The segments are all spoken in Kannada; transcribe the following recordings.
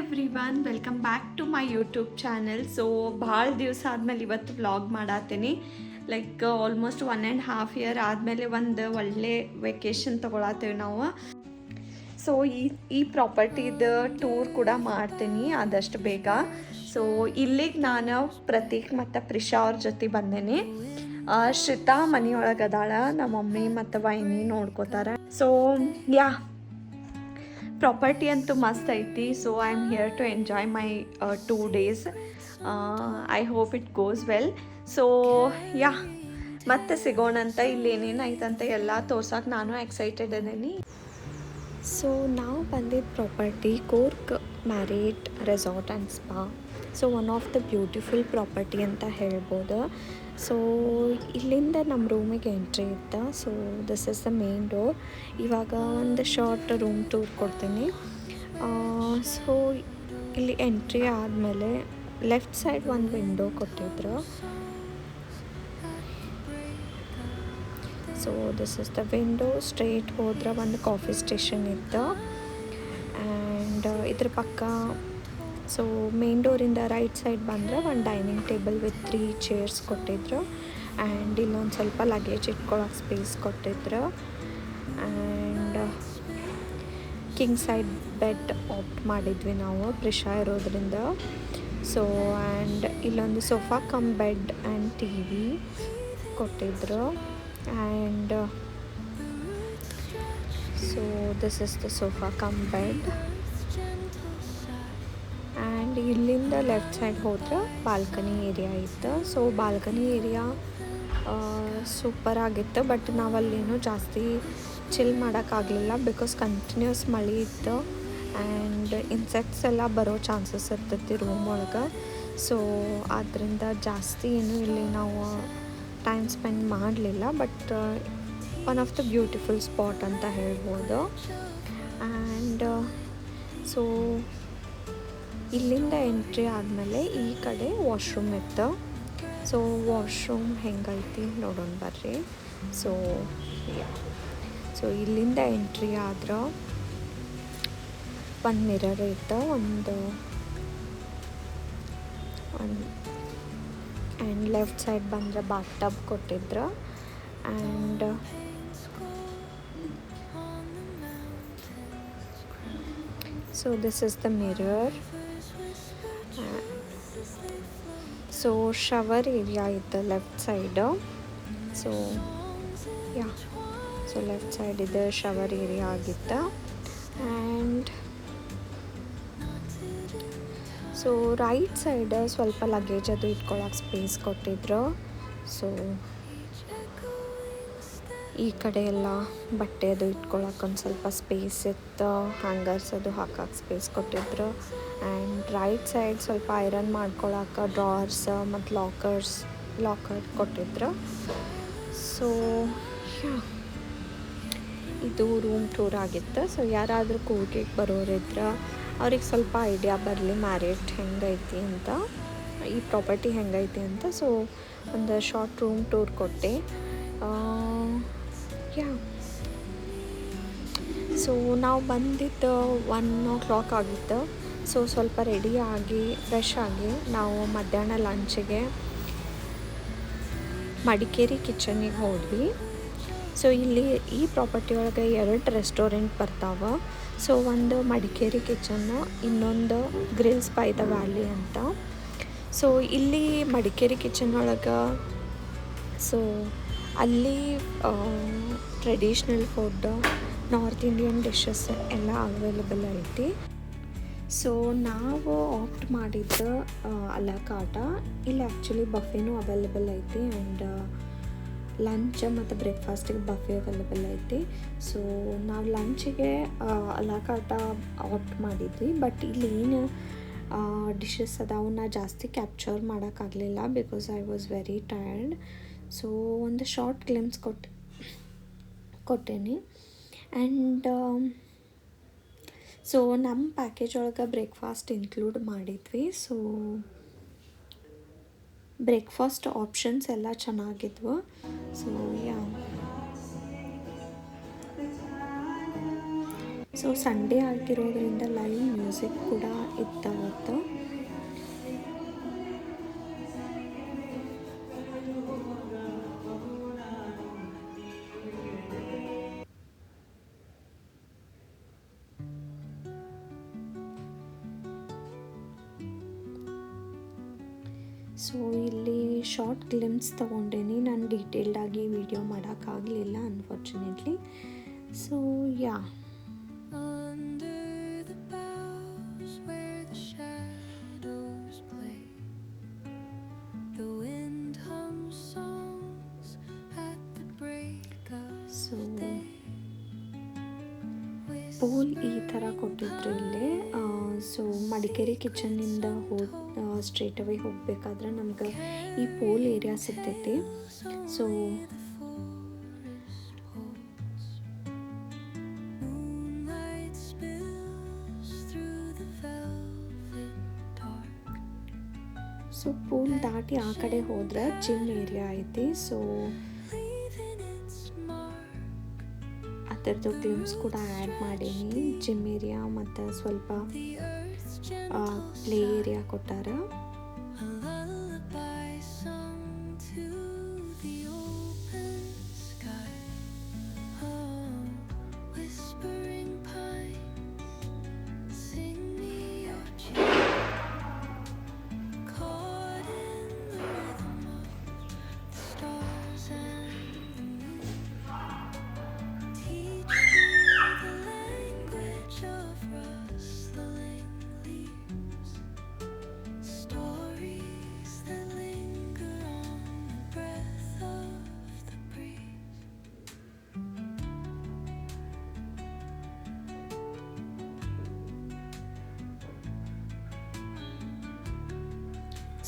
Everyone, welcome back to my YouTube channel. So ಭಾಳ ದಿವಸ ಆದಮೇಲೆ ಇವತ್ತು ವ್ಲಾಗ್ ಮಾಡತ್ತೀನಿ. ಲೈಕ್ ಆಲ್ಮೋಸ್ಟ್ 1.5 ಇಯರ್ ಆದಮೇಲೆ ಒಂದು ಒಳ್ಳೆ ವೆಕೇಶನ್ ತೊಗೊಳತ್ತೇವೆ ನಾವು. ಸೊ ಈ ಪ್ರಾಪರ್ಟಿದ ಟೂರ್ ಕೂಡ ಮಾಡ್ತೀನಿ ಆದಷ್ಟು ಬೇಗ. ಸೊ ಇಲ್ಲಿಗೆ ನಾನು ಪ್ರತೀಕ್ ಮತ್ತು ಪ್ರಿಷಾ ಅವ್ರ ಜೊತೆ ಬಂದೇನೆ. ಶ್ರಿತಾ ಮನೆಯೊಳಗೆ ಅದಾಳ, ನಮ್ಮ ಮಮ್ಮಿ ಮತ್ತು ವೈನಿ ನೋಡ್ಕೋತಾರೆ. ಸೊ ಯಾ, ಪ್ರಾಪರ್ಟಿ ಅಂತೂ ಮಸ್ತ್ ಐತಿ. So I am here to enjoy my 2 days. I hope it goes well. So yeah, ಮತ್ತೆ ಸಿಗೋಣಂತ. ಇಲ್ಲಿ ಏನೇನು ಐತಂತ ಎಲ್ಲ ತೋರ್ಸೋಕೆ ನಾನು ಎಕ್ಸೈಟೆಡ್ ಅದೀನಿ. ಸೊ ನಾವು ಬಂದಿದ್ದ property Coorg married resort and spa. So one of the beautiful property ಅಂತ ಹೇಳ್ಬೋದು. ಸೊ ಇಲ್ಲಿಂದ ನಮ್ಮ ರೂಮಿಗೆ ಎಂಟ್ರಿ ಇತ್ತು. So this is the main door. ಇವಾಗ ಒಂದು ಶಾರ್ಟ್ ರೂಮ್ ಟೂರ್ ಕೊಡ್ತೀನಿ. ಸೊ ಇಲ್ಲಿ ಎಂಟ್ರಿ ಆದಮೇಲೆ ಲೆಫ್ಟ್ ಸೈಡ್ ಒಂದು ವಿಂಡೋ ಕೊಟ್ಟಿದ್ರು. So this is the window. Straight ಹೋದ್ರೆ ಒಂದು ಕಾಫಿ ಸ್ಟೇಷನ್ ಇತ್ತು. ಆ್ಯಂಡ್ ಇದ್ರ ಪಕ್ಕ ಸೊ ಮೇನ್ ಡೋರಿಂದ ರೈಟ್ ಸೈಡ್ ಬಂದರೆ ಒಂದು ಡೈನಿಂಗ್ ಟೇಬಲ್ ವಿತ್ 3 ಚೇರ್ಸ್ ಕೊಟ್ಟಿದ್ರು. ಆ್ಯಂಡ್ ಇಲ್ಲೊಂದು ಸ್ವಲ್ಪ ಲಗೇಜ್ ಇಟ್ಕೊಳ್ಳೋಕೆ ಸ್ಪೇಸ್ ಕೊಟ್ಟಿದ್ರು. And king side bed opt ಮಾಡಿದ್ವಿ ನಾವು ಪ್ರಿಷಾ ಇರೋದ್ರಿಂದ. ಸೊ ಆ್ಯಂಡ್ ಇಲ್ಲೊಂದು sofa cum bed and T V ಕೊಟ್ಟಿದ್ರು. And so this is the sofa cum bed. And ಇಲ್ಲಿಂದ ಲೆಫ್ಟ್ ಸೈಡ್ ಹೋದ್ರೆ ಬಾಲ್ಕನಿ ಏರಿಯಾ ಇತ್ತು. ಸೊ ಬಾಲ್ಕನಿ ಏರಿಯಾ ಸೂಪರ್ ಆಗಿತ್ತು. ಬಟ್ ನಾವಲ್ಲೇನು ಜಾಸ್ತಿ ಚಿಲ್ ಮಾಡೋಕ್ಕಾಗಲಿಲ್ಲ ಬಿಕಾಸ್ ಕಂಟಿನ್ಯೂಸ್ ಮಳೆ ಇತ್ತು. ಆ್ಯಂಡ್ ಇನ್ಸೆಕ್ಟ್ಸ್ ಎಲ್ಲ ಬರೋ ಚಾನ್ಸಸ್ ಇರ್ತೈತಿ ರೂಮ್ ಒಳಗೆ. ಸೊ ಆದ್ದರಿಂದ ಜಾಸ್ತಿ ಏನು ಇಲ್ಲಿ ನಾವು ಟೈಮ್ ಸ್ಪೆಂಡ್ ಮಾಡಲಿಲ್ಲ. But one of the beautiful spot ಅಂತ ಹೇಳ್ಬೋದು. ಆ್ಯಂಡ್ ಸೊ ಇಲ್ಲಿಂದ ಎಂಟ್ರಿ ಆದಮೇಲೆ ಈ ಕಡೆ ವಾಶ್ರೂಮ್ ಇತ್ತು. ಸೊ ವಾಶ್ರೂಮ್ ಹೆಂಗೈತಿ ನೋಡೋಣ ಬರ್ರಿ. ಸೊ ಸೊ ಇಲ್ಲಿಂದ ಎಂಟ್ರಿ ಆದ್ರೆ ಒಂದು ಮಿರರ್ ಇತ್ತು, ಒಂದು ಆ್ಯಂಡ್ ಲೆಫ್ಟ್ ಸೈಡ್ ಬಂದರೆ ಬಾತ್ ಟಬ್ ಕೊಟ್ಟಿದ್ರು. And so this is the mirror. So shower area ಇತ್ತು left side. So yeah, so left side ಇದೆ ಶವರ್ ಏರಿಯಾ ಆಗಿತ್ತು. ಆ್ಯಂಡ್ ಸೊ ರೈಟ್ ಸೈಡ್ ಸ್ವಲ್ಪ ಲಗೇಜ್ ಅದು ಇಟ್ಕೊಳ್ಳೋಕೆ ಸ್ಪೇಸ್ ಕೊಟ್ಟಿದ್ರು. ಸೊ ಈ ಕಡೆ ಎಲ್ಲ ಬಟ್ಟೆ ಅದು ಇಟ್ಕೊಳ್ಳೋಕೆ ಒಂದು ಸ್ವಲ್ಪ ಸ್ಪೇಸ್ ಇತ್ತು. ಹ್ಯಾಂಗರ್ಸ್ ಅದು ಹಾಕೋಕೆ ಸ್ಪೇಸ್ ಕೊಟ್ಟಿದ್ರು. ಆ್ಯಂಡ್ ರೈಟ್ ಸೈಡ್ ಸ್ವಲ್ಪ ಐರನ್ ಮಾಡ್ಕೊಳ್ಳೋಕೆ ಡ್ರಾರ್ಸ್ ಮತ್ತು ಲಾಕರ್ ಕೊಟ್ಟಿದ್ರು. ಸೊ ಇದು ರೂಮ್ ಟೂರ್ ಆಗಿತ್ತು. ಸೊ ಯಾರಾದರೂ ಕೂರ್ಗಿಗೆ ಬರೋರಿದ್ರೆ ಅವ್ರಿಗೆ ಸ್ವಲ್ಪ ಐಡಿಯಾ ಬರಲಿ ಮ್ಯಾರಿಟ್ ಹೆಂಗೈತಿ ಅಂತ, ಈ ಪ್ರಾಪರ್ಟಿ ಹೆಂಗೈತಿ ಅಂತ. ಸೊ ಒಂದು ಶಾರ್ಟ್ ರೂಮ್ ಟೂರ್ ಕೊಟ್ಟೆ. ಯಾ, ಸೊ ನಾವು ಬಂದಿದ್ದು 1 o'clock ಆಗಿತ್ತು. ಸೊ ಸ್ವಲ್ಪ ರೆಡಿ ಆಗಿ ಫ್ರೆಶ್ ಆಗಿ ನಾವು ಮಧ್ಯಾಹ್ನ ಲಂಚಿಗೆ ಮಡಿಕೇರಿ ಕಿಚನ್ನಿಗೆ ಹೋದ್ವಿ. ಸೊ ಇಲ್ಲಿ ಈ ಪ್ರಾಪರ್ಟಿ ಒಳಗೆ 2 ರೆಸ್ಟೋರೆಂಟ್ ಬರ್ತಾವೆ. ಸೊ ಒಂದು ಮಡಿಕೇರಿ ಕಿಚನ್ನು, ಇನ್ನೊಂದು ಗ್ರಿಲ್ಸ್ ಬೈ ದ ವ್ಯಾಲಿ ಅಂತ. ಸೊ ಇಲ್ಲಿ ಮಡಿಕೇರಿ ಕಿಚನ್ ಒಳಗೆ ಸೊ ಅಲ್ಲಿ traditional food, north Indian dishes ಎಲ್ಲ ಅವೈಲೇಬಲ್ ಐತಿ. ಸೊ ನಾವು ಆಪ್ಟ್ ಮಾಡಿದ್ದು ಅಲಾ ಕಾಟ. ಇಲ್ಲಿ ಆ್ಯಕ್ಚುಲಿ ಬಫೆನೂ ಅವೈಲೇಬಲ್ ಐತಿ. ಆ್ಯಂಡ್ ಲಂಚ್ ಮತ್ತು ಬ್ರೇಕ್ಫಾಸ್ಟಿಗೆ ಬಫೆ ಅವೈಲೇಬಲ್ ಐತಿ. ಸೊ ನಾವು ಲಂಚಿಗೆ ಅಲಾ ಕಾಟ ಆಪ್ಟ್ ಮಾಡಿದ್ವಿ. ಬಟ್ ಇಲ್ಲಿ ಏನು ಡಿಶಸ್ ಅದಾವನ್ನ ಜಾಸ್ತಿ ಕ್ಯಾಪ್ಚರ್ ಮಾಡೋಕ್ಕಾಗಲಿಲ್ಲ because I was very tired. So ಒಂದು ಶಾರ್ಟ್ ಗ್ಲಿಮ್ಸ್ ಕೊಟ್ಟೇನಿ. ಆ್ಯಂಡ್ ಸೊ ನಮ್ಮ ಪ್ಯಾಕೇಜ್ ಒಳಗೆ ಬ್ರೇಕ್ಫಾಸ್ಟ್ ಇನ್ಕ್ಲೂಡ್ ಮಾಡಿದ್ವಿ. ಸೊ ಬ್ರೇಕ್ಫಾಸ್ಟ್ ಆಪ್ಷನ್ಸ್ ಎಲ್ಲ ಚೆನ್ನಾಗಿದ್ವು. ಸೊ ಯಾ, ಸೊ ಸಂಡೇ ಆಗಿರೋದ್ರಿಂದ ಲೈವ್ ಮ್ಯೂಸಿಕ್ ಮ್ಯೂಸಿಕ್ ಕೂಡ ಇತ್ತವತ್ತು. ಸೊ ಇಲ್ಲಿ ಶಾರ್ಟ್ ಗ್ಲಿಮ್ಸ್ ತೊಗೊಂಡೇನಿ, ನಾನು ಡೀಟೇಲ್ಡಾಗಿ ವಿಡಿಯೋ ಮಾಡೋಕ್ಕಾಗಲಿಲ್ಲ unfortunately. So yeah, so pool ಈ ಥರ ಕೊಟ್ಟಿದ್ರು ಇಲ್ಲಿ. ಸೊ ಮಡಿಕೇರಿ ಕಿಚನ್ನಿಂದ ಸ್ಟ್ರೇಟ್ ಅವೇ ಹೋಗಬೇಕಾದ್ರೆ ನಮ್ಗೆ ಈ ಪೂಲ್ ಏರಿಯಾ ಸಿಗ್ತೈತಿ. ಸೊ ಪೂಲ್ ದಾಟಿ ಆ ಕಡೆ ಹೋದ್ರೆ ಜಿಮ್ ಏರಿಯಾ ಐತಿ. ಸೊ ಅದರದ್ದು ಗ್ಲಿಮ್ಸ್ ಕೂಡ ಆ್ಯಡ್ ಮಾಡೀನಿ. ಜಿಮ್ ಏರಿಯಾ ಮತ್ತು ಸ್ವಲ್ಪ ಪ್ಲೇ ಏರಿಯಾ ಕೊಟ್ಟಾರ.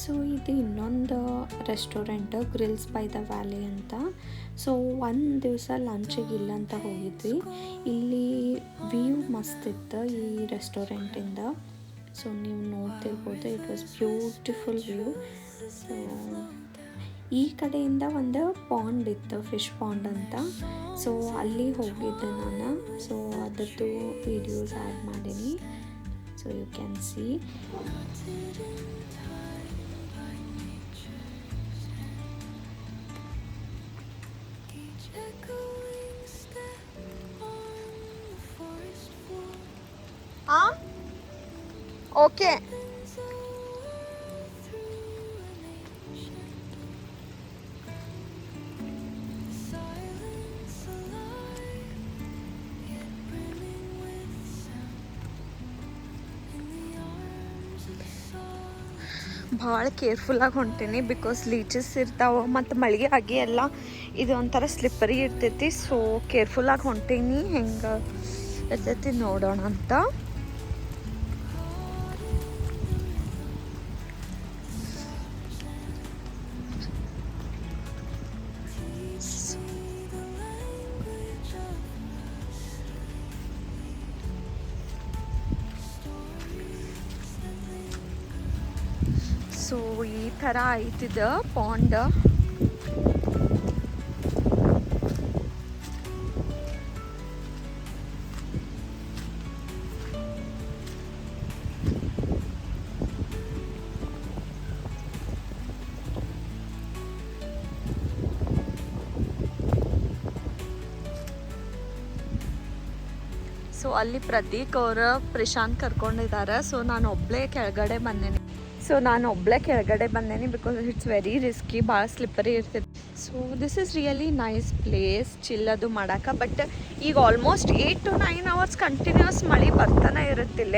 ಸೊ ಇದು ಇನ್ನೊಂದು restaurant, grills by the valley ಅಂತ. ಸೊ ಒಂದು ದಿವಸ ಲಂಚಿಗೆ ಇಲ್ಲಂತ ಹೋಗಿದ್ವಿ. ಇಲ್ಲಿ ವ್ಯೂ ಮಸ್ತ್ ಇತ್ತು ಈ ರೆಸ್ಟೋರೆಂಟಿಂದ. ಸೊ ನೀವು ನೋಡ್ತಿರ್ಬೋದು, it was beautiful view. So ಈ ಕಡೆಯಿಂದ ಒಂದು ಪಾಂಡ್ ಇತ್ತು, ಫಿಶ್ ಪಾಂಡ್ ಅಂತ. ಸೊ ಅಲ್ಲಿ ಹೋಗಿದ್ದೆ ನಾನು. ಸೊ ಅದರದ್ದು ವಿಡಿಯೋಸ್ ಆ್ಯಡ್ ಮಾಡೀನಿ. So you can see. Okay, ಭಾಳ ಕೇರ್ಫುಲ್ಲಾಗಿ ಹೊಂಟೀನಿ ಬಿಕಾಸ್ ಲೀಚಸ್ ಇರ್ತಾವೆ ಮತ್ತು ಮಳೆಗೆ ಆಗಿ ಎಲ್ಲ ಇದು ಒಂಥರ ಸ್ಲಿಪ್ಪರಿ ಇರ್ತೈತಿ. ಸೊ ಕೇರ್ಫುಲ್ಲಾಗಿ ಹೊಂಟೀನಿ, ಹೆಂಗೆ ಇರ್ತೈತಿ ನೋಡೋಣ ಅಂತ. ಸೊ ಈ ಥರ ಐತಿದ ಪಾಂಡ್. ಸೊ ಅಲ್ಲಿ ಪ್ರತೀಕ್ ಅವರ ಪ್ರಶಾಂತ್ ಕರ್ಕೊಂಡಿದ್ದಾರೆ. ಸೊ ನಾನು ಒಬ್ಬಳೇ ಕೆಳಗಡೆ ಬಂದೇನಿ ಬಿಕಾಸ್ ಇಟ್ಸ್ ವೆರಿ ರಿಸ್ಕಿ, ಭಾಳ ಸ್ಲಿಪ್ಪರಿ ಇರ್ತೈತಿ. So this is really nice place, ಚಿಲ್ಲದು ಮಾಡೋಕೆ. ಬಟ್ ಈಗ ಆಲ್ಮೋಸ್ಟ್ 8 to 9 hours ಕಂಟಿನ್ಯೂಸ್ ಮಳೆ ಬರ್ತಾನೆ ಇರುತ್ತಿಲ್ಲ.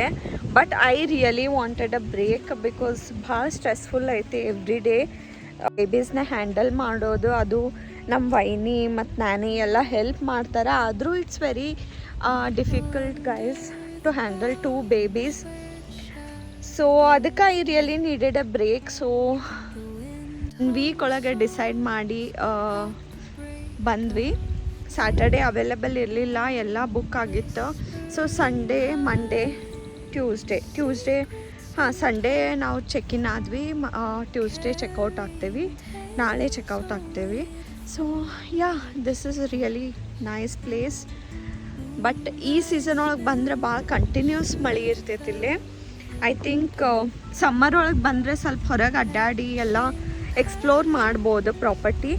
But I really wanted a break because ಭಾಳ ಸ್ಟ್ರೆಸ್ಫುಲ್ ಐತಿ ಎವ್ರಿ ಡೇ ಬೇಬೀಸ್ನ ಹ್ಯಾಂಡಲ್ ಮಾಡೋದು. ಅದು ನಮ್ಮ ವೈನಿ ಮತ್ತು ನಾನಿ ಎಲ್ಲ ಹೆಲ್ಪ್ ಮಾಡ್ತಾರೆ. ಆದರೂ it's very difficult guys to handle 2 babies. So ಅದಕ್ಕೆ I really needed a break. So week ಒಳಗೆ ಡಿಸೈಡ್ ಮಾಡಿ ಬಂದ್ವಿ. ಸ್ಯಾಟರ್ಡೇ ಅವೈಲೇಬಲ್ ಇರಲಿಲ್ಲ, ಎಲ್ಲ ಬುಕ್ ಆಗಿತ್ತು. So Sunday, Monday, Tuesday Sunday ನಾವು ಚೆಕ್-ಇನ್ ಆದ್ವಿ. ಟ್ಯೂಸ್ಡೇ ಚೆಕ್ಔಟ್ ಆಗ್ತೇವೆ, ನಾಳೆ ಚೆಕ್ಔಟ್ ಆಗ್ತೇವೆ. So yeah, this is really nice place. But ಈ ಸೀಸನ್ ಒಳಗೆ ಬಂದರೆ ಭಾಳ ಕಂಟಿನ್ಯೂಸ್ ಮಳೆ ಇರ್ತೈತಿ ಇಲ್ಲಿ. ಐ ಥಿಂಕ್ ಸಮ್ಮರ್ ಒಳಗೆ ಬಂದರೆ ಸ್ವಲ್ಪ ಹೊರಗೆ ಅಡ್ಡಾಡಿ ಎಲ್ಲ ಎಕ್ಸ್ಪ್ಲೋರ್ ಮಾಡ್ಬೋದು ಪ್ರಾಪರ್ಟಿ.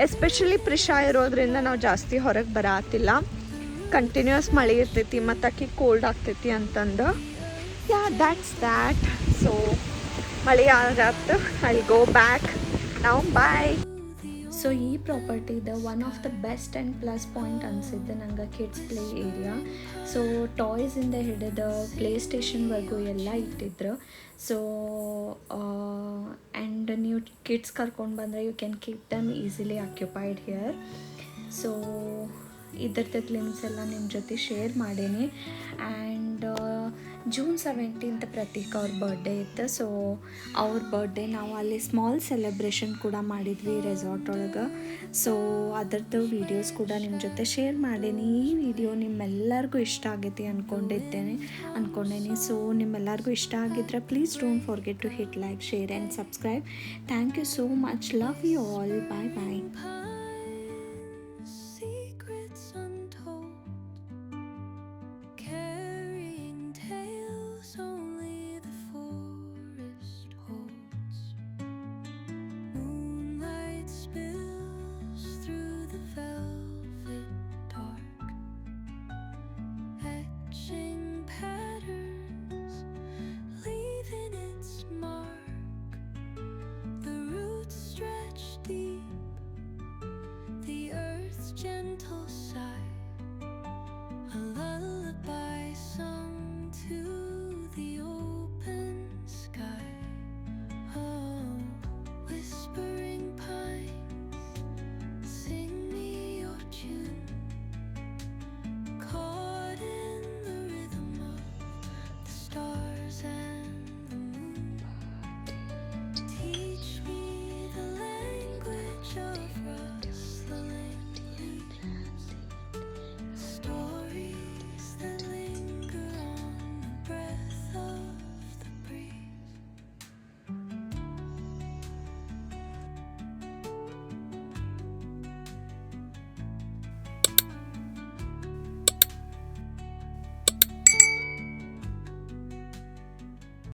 ಎಸ್ಪೆಷಲಿ ಪ್ರಿಷಾ ಇರೋದ್ರಿಂದ ನಾವು ಜಾಸ್ತಿ ಹೊರಗೆ ಬರತ್ತಿಲ್ಲ, ಕಂಟಿನ್ಯೂಸ್ ಮಳೆ ಇರ್ತೈತಿ ಮತ್ತು ಅಕ್ಕಿ ಕೋಲ್ಡ್ ಆಗ್ತೈತಿ ಅಂತಂದು. ಯಾ ದ್ಯಾಟ್ಸ್ ದ್ಯಾಟ್. ಸೊ ಮಳೆ ಆಗತ್ತೆ, I go back now, bye. So ಈ ಪ್ರಾಪರ್ಟಿದ one of the best and plus point ಅನಿಸಿದ್ದು ನಂಗೆ ಕಿಡ್ಸ್ ಪ್ಲೇ ಏರಿಯಾ. ಸೊ ಟಾಯ್ಸಿಂದ ಹಿಡಿದು ಪ್ಲೇ ಸ್ಟೇಷನ್ವರೆಗೂ ಎಲ್ಲ ಇಟ್ಟಿದ್ರು. ಸೊ ಆ್ಯಂಡ್ ನೀವು ಕಿಡ್ಸ್ ಕರ್ಕೊಂಡು ಬಂದರೆ you can keep them easily occupied here. So ಇದ್ರದ್ದು ಕ್ಲಿಮ್ಸ್ ಎಲ್ಲ ನಿಮ್ಮ ಜೊತೆ ಶೇರ್ ಮಾಡೀನಿ. ಆ್ಯಂಡ್ ಜೂನ್ 17th ಪ್ರತೀಕ್ ಅವ್ರ ಬರ್ಡೇ ಇತ್ತು. ಸೊ ಅವ್ರ ಬರ್ಡೇ ನಾವು ಅಲ್ಲಿ ಸ್ಮಾಲ್ ಸೆಲೆಬ್ರೇಷನ್ ಕೂಡ ಮಾಡಿದ್ವಿ ರೆಸಾರ್ಟ್ ಒಳಗೆ. ಸೊ ಅದರದ್ದು ವೀಡಿಯೋಸ್ ಕೂಡ ನಿಮ್ಮ ಜೊತೆ ಶೇರ್ ಮಾಡೀನಿ. ಈ ವಿಡಿಯೋ ನಿಮ್ಮೆಲ್ಲರಿಗೂ ಇಷ್ಟ ಆಗೈತಿ ಅಂದ್ಕೊಂಡೇನಿ. ಸೊ ನಿಮ್ಮೆಲ್ಲರಿಗೂ ಇಷ್ಟ ಆಗಿದ್ರೆ please don't forget to hit like, share and subscribe. Thank you so much. Love you all. Bye bye.